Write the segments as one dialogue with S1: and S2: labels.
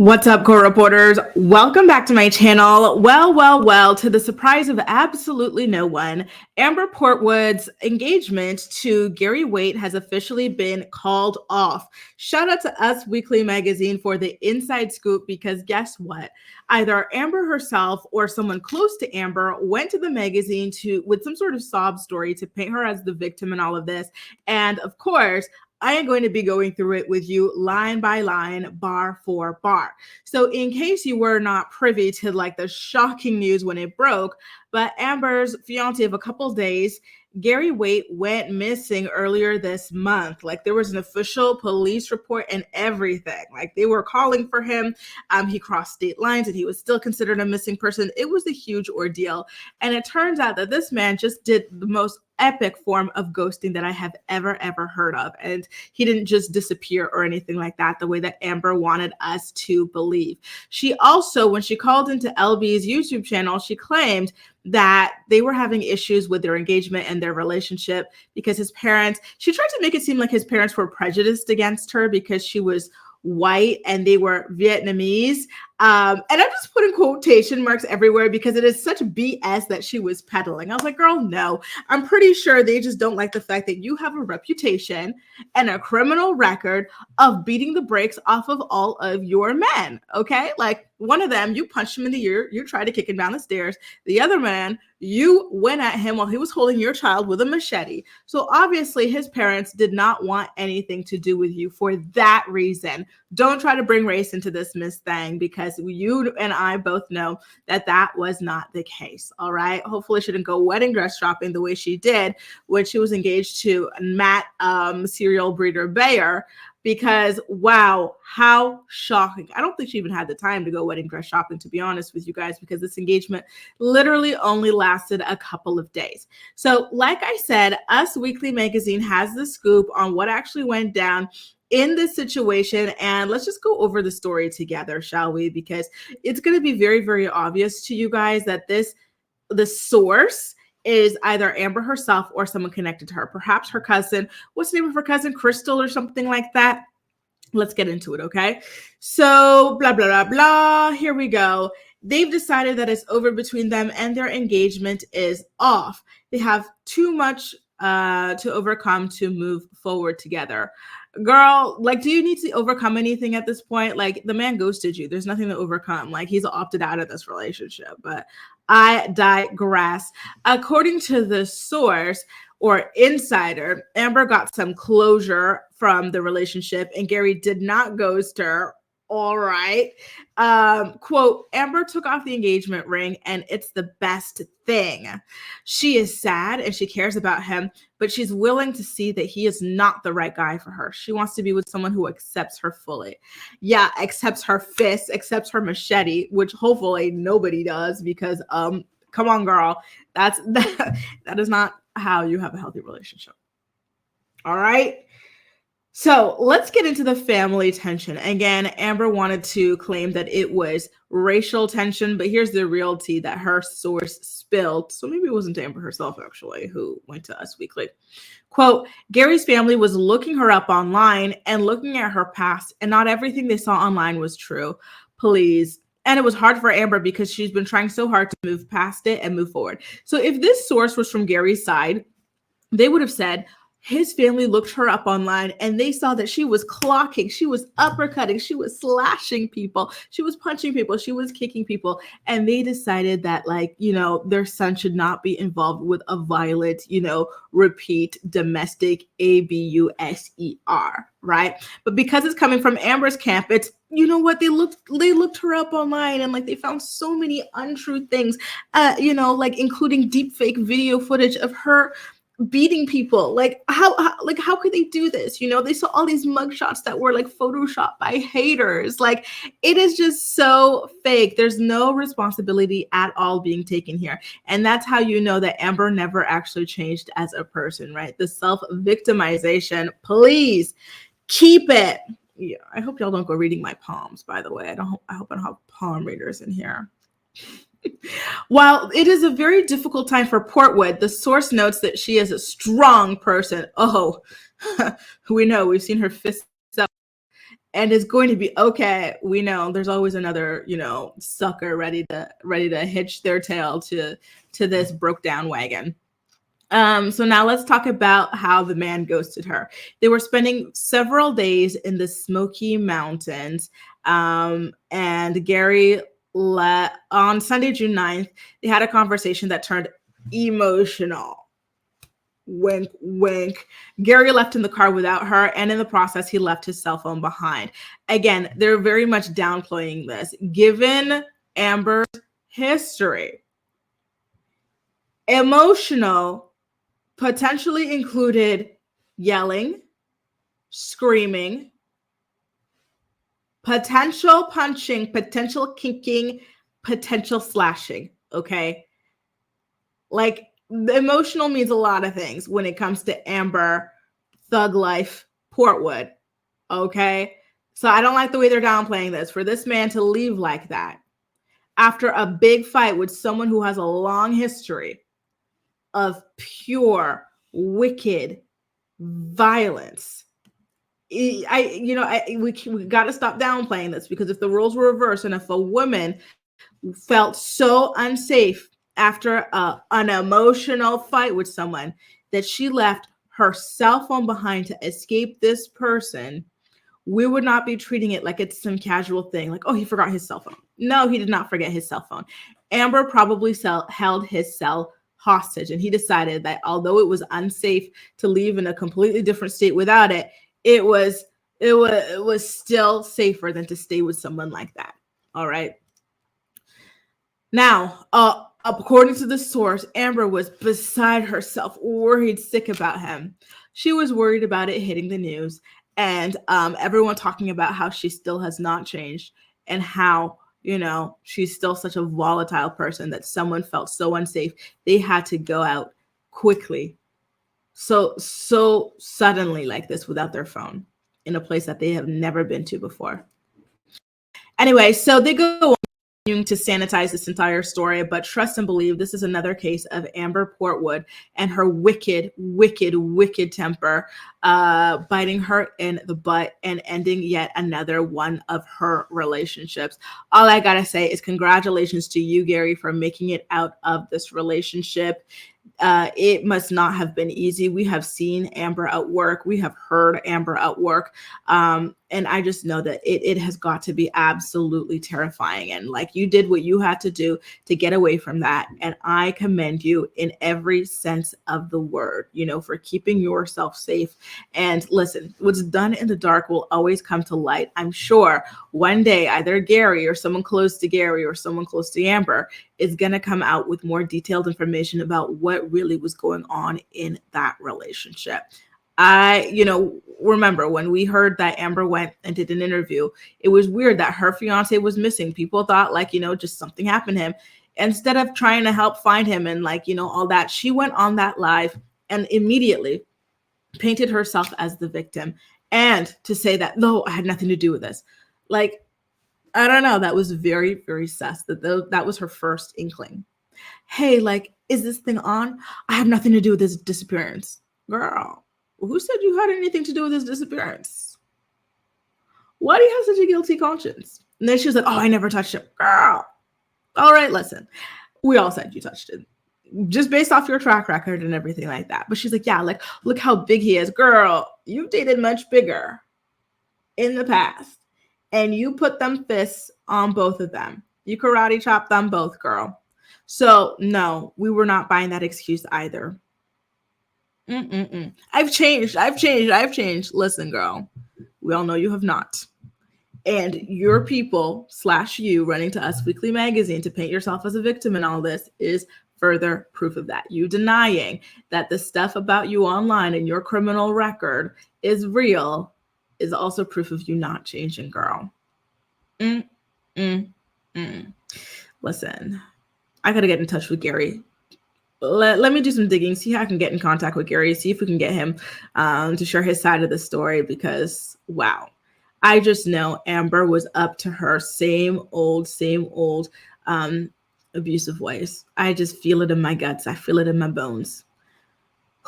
S1: What's up, court reporters? Welcome back to my channel. Well, to the surprise of absolutely no one, Amber Portwood's engagement to Gary Wayt has officially been called off. Shout out to Us Weekly magazine for the inside scoop, because guess what? Either Amber herself or someone close to Amber went to the magazine with some sort of sob story to paint her as the victim in all of this. And of course, I am going to be going through it with you line by line, bar for bar. So in case you were not privy to like the shocking news when it broke, but Amber's fiance of a couple days, Gary Wayt, went missing earlier this month. Like, there was an official police report and everything. Like, they were calling for him. He crossed state lines and he was still considered a missing person. It was a huge ordeal. And it turns out that this man just did the most epic form of ghosting that I have ever heard of. And he didn't just disappear or anything like that, the way that Amber wanted us to believe. She also, when she called into LB's YouTube channel, she claimed that they were having issues with their engagement and their relationship because she tried to make it seem like his parents were prejudiced against her because she was white and they were Vietnamese. And I'm just putting quotation marks everywhere because it is such BS that she was peddling. I was like, girl, no. I'm pretty sure they just don't like the fact that you have a reputation and a criminal record of beating the brakes off of all of your men, okay? Like, one of them, you punched him in the ear, you tried to kick him down the stairs. The other man, you went at him while he was holding your child with a machete. So obviously his parents did not want anything to do with you for that reason. Don't try to bring race into this, Miss Thang, because you and I both know that that was not the case, all right? Hopefully she didn't go wedding dress shopping the way she did when she was engaged to Matt serial breeder Bayer, because wow, how shocking. I don't think she even had the time to go wedding dress shopping, to be honest with you guys, because this engagement literally only lasted a couple of days. So like I said, Us Weekly magazine has the scoop on what actually went down in this situation, and let's just go over the story together, shall we? Because it's going to be very obvious to you guys that the source is either Amber herself or someone connected to her, perhaps her cousin. What's the name of her cousin? Crystal or something like that. Let's get into it, okay? So blah. Here we go. They've decided that it's over between them and their engagement is off. They have too much to overcome to move forward together. Girl, like, do you need to overcome anything at this point? Like, the man ghosted you. There's nothing to overcome. Like, he's opted out of this relationship. But I digress. According to the source or insider, Amber got some closure from the relationship and Gary did not ghost her. All right. Quote, Amber took off the engagement ring and it's the best thing. She is sad and she cares about him, but she's willing to see that he is not the right guy for her. She wants to be with someone who accepts her fully. Yeah, accepts her fist, accepts her machete, which hopefully nobody does, because come on, girl. That is not how you have a healthy relationship. All right. So let's get into the family tension. Again, Amber wanted to claim that it was racial tension, but here's the real tea that her source spilled. So maybe it wasn't Amber herself, actually, who went to Us Weekly. Quote, Gary's family was looking her up online and looking at her past, and not everything they saw online was true. Please. And it was hard for Amber because she's been trying so hard to move past it and move forward. So if this source was from Gary's side, they would have said, his family looked her up online and they saw that she was clocking, she was uppercutting, she was slashing people, she was punching people, she was kicking people. And they decided that, like, you know, their son should not be involved with a violent, you know, repeat domestic abuser, right? But because it's coming from Amber's camp, it's, you know what, they looked her up online and like they found so many untrue things, you know, like including deep fake video footage of her beating people. Like how could they do this? You know, they saw all these mugshots that were like photoshopped by haters. Like, it is just so fake. There's no responsibility at all being taken here. And that's how you know that Amber never actually changed as a person, right? The self-victimization, please keep it. Yeah, I hope y'all don't go reading my palms, by the way. I hope I don't have palm readers in here. While it is a very difficult time for Portwood, the source notes that she is a strong person. Oh, we know, we've seen her fists up. and it's going to be okay. We know there's always another, sucker ready to hitch their tail to this broke down wagon. So now let's talk about how the man ghosted her. They were spending several days in the Smoky Mountains, and Gary on Sunday, June 9th, they had a conversation that turned emotional. Wink, wink. Gary left in the car without her, and in the process, he left his cell phone behind. Again, they're very much downplaying this. Given Amber's history, emotional potentially included yelling, screaming, potential punching, potential kicking, potential slashing. Okay. Like, the emotional means a lot of things when it comes to Amber, Thug Life, Portwood. Okay. So I don't like the way they're downplaying this. For this man to leave like that after a big fight with someone who has a long history of pure, wicked violence. We got to stop downplaying this, because if the roles were reversed and if a woman felt so unsafe after an emotional fight with someone that she left her cell phone behind to escape this person, we would not be treating it like it's some casual thing, like, oh, he forgot his cell phone. No, he did not forget his cell phone. Amber probably held his cell hostage, and he decided that although it was unsafe to leave in a completely different state without it, it was still safer than to stay with someone like that. All right. Now, according to the source, Amber was beside herself, worried sick about him. She was worried about it hitting the news, and everyone talking about how she still has not changed, and how, she's still such a volatile person that someone felt so unsafe they had to go out quickly, so suddenly like this, without their phone, in a place that they have never been to before. Anyway, so they go to sanitize this entire story, but trust and believe this is another case of Amber Portwood and her wicked, wicked, wicked temper biting her in the butt and ending yet another one of her relationships. All I gotta say is congratulations to you, Gary, for making it out of this relationship. It must not have been easy. We have seen Amber at work. We have heard Amber at work. And I just know that it has got to be absolutely terrifying. And like, you did what you had to do to get away from that. And I commend you in every sense of the word, for keeping yourself safe. And listen, what's done in the dark will always come to light. I'm sure one day either Gary or someone close to Gary or someone close to Amber is going to come out with more detailed information about what really was going on in that relationship. Remember when we heard that Amber went and did an interview, it was weird that her fiance was missing. People thought just something happened to him. Instead of trying to help find him and all that, she went on that live and immediately painted herself as the victim, and to say that, no, I had nothing to do with this. Like, I don't know. That was very, very sus. That was her first inkling. Hey, is this thing on? I have nothing to do with this disappearance. Girl, who said you had anything to do with this disappearance? Why do you have such a guilty conscience? And then she was like, oh, I never touched him. Girl. All right, listen. We all said you touched it, just based off your track record and everything like that. But she's like, yeah, look how big he is. Girl, you've dated much bigger in the past. And you put them fists on both of them. You karate chopped them both, girl. So no, we were not buying that excuse either. I've changed. Listen, girl, we all know you have not. And your people / you running to Us Weekly magazine to paint yourself as a victim in all this is further proof of that. You denying that the stuff about you online and your criminal record is real is also proof of you not changing, girl. Listen, I gotta get in touch with Gary. Let me do some digging, see how I can get in contact with Gary, see if we can get him to share his side of the story, because wow, I just know Amber was up to her same old abusive ways. I just feel it in my guts. I feel it in my bones.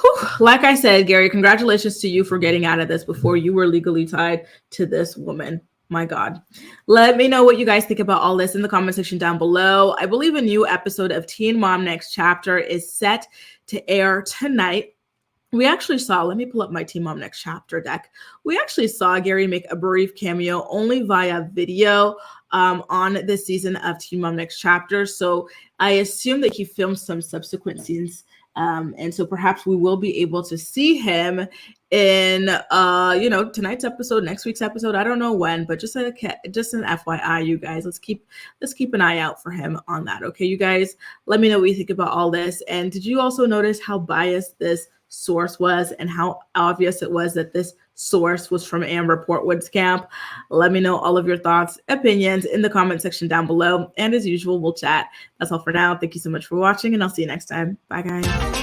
S1: Whew. Like I said, Gary, congratulations to you for getting out of this before you were legally tied to this woman. My God. Let me know what you guys think about all this in the comment section down below. I believe a new episode of Teen Mom Next Chapter is set to air tonight. We actually saw, let me pull up my Teen Mom Next Chapter deck. We actually saw Gary make a brief cameo only via video on this season of Teen Mom Next Chapter. So I assume that he filmed some subsequent scenes. And so perhaps we will be able to see him in tonight's episode, next week's episode. I don't know when, but just an FYI, you guys, let's keep an eye out for him on that. Okay, you guys, let me know what you think about all this. And did you also notice how biased this source was and how obvious it was that this source was from Amber Portwood's camp? Let me know all of your thoughts, opinions in the comment section down below. And as usual, we'll chat. That's all for now. Thank you so much for watching, and I'll see you next time. Bye, guys.